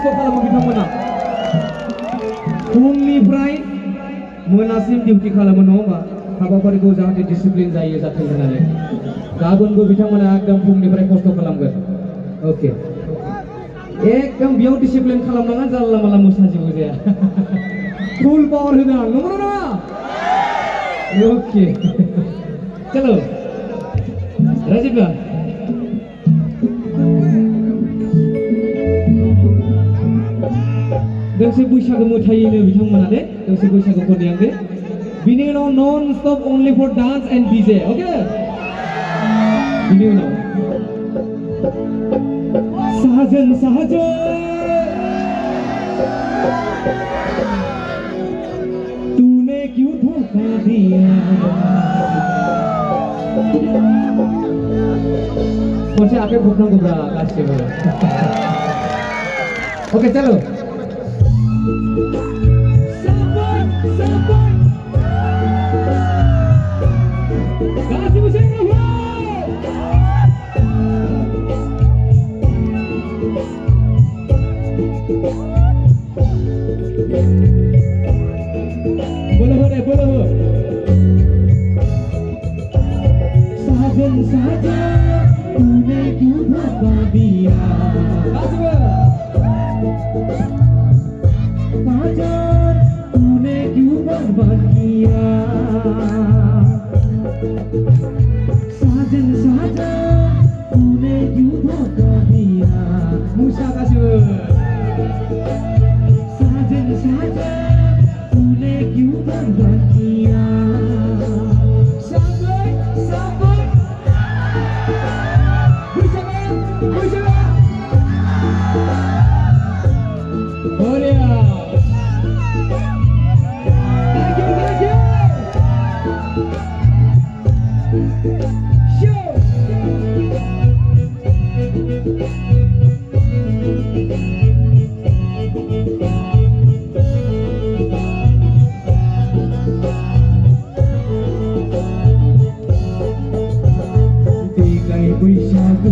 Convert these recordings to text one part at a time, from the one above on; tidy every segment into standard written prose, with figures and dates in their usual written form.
खस्थ' खालामो बिथांमोना फुंनिफ्राय मोनासिम डिउटि खालामो नङा होमबा हाबाफारिखौ जाहाथे डिसिप्लिन जायो जाथों होननानै गाबोनबो बिथांमोना एकदम फुंनिफ्राय खस्थ' खालामगोन ओके एकदम बेयाव डिसिप्लिन खालामनाङा जानला माला मोसाजोबो जाया फुल पावार होनो आं नंगौ ना ओके चलो राजीव दा दोंसे बैसागो मोसायोनो बिथांमोना दे दोंसे बैसागो खननाया दे बिनि उनाव non stop only for dance and DJ okay बिनि उनाव साजन साजन तूने क्यों धोखा दिया खनसे आखाइ खबनांगौब्रा गासिबो ओके चलो बोलो साजन साजन तूने क्यों धोखा दिया साजन तूने क्यों बर्बाद किया साजन साजन तूने क्यों धोखा दिया मुसा kasih साजन साजन तूने क्यों बर्बाद किया साबर साबर बुझा बढ़िया thank you show बैसागु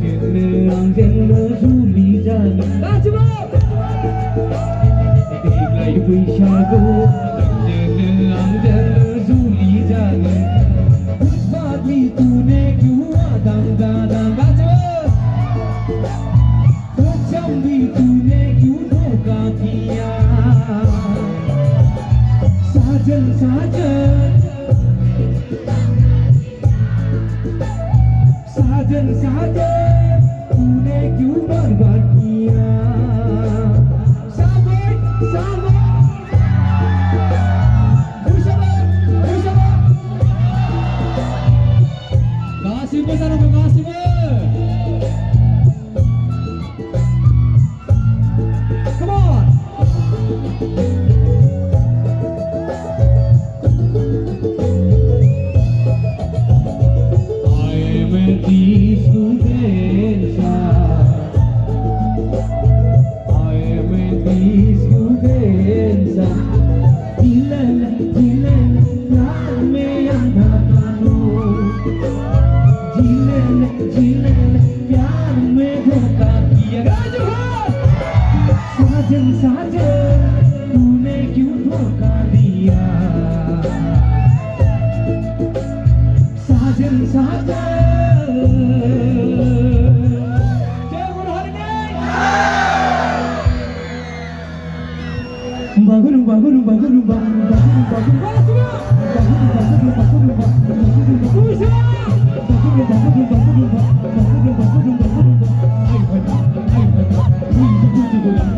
जोंनो आंजोंनो जुलि जानो गासिबो देग्लाय बैसागु जोंनो आंजोंनो जुलि जानो बादि तूने क्यों आदां गादां गासिबो कच्चम्बी तूने क्यों धोखा दिया साजन साजन साजन साजन तूने क्यों बर्बाद किया साबर साबर गासिबो जानांगौ गासिबो come on साजन साजन तूने क्यों धोखा दिया साजन साजन bagulu bagulu bagulu bagulu bagulu bagulu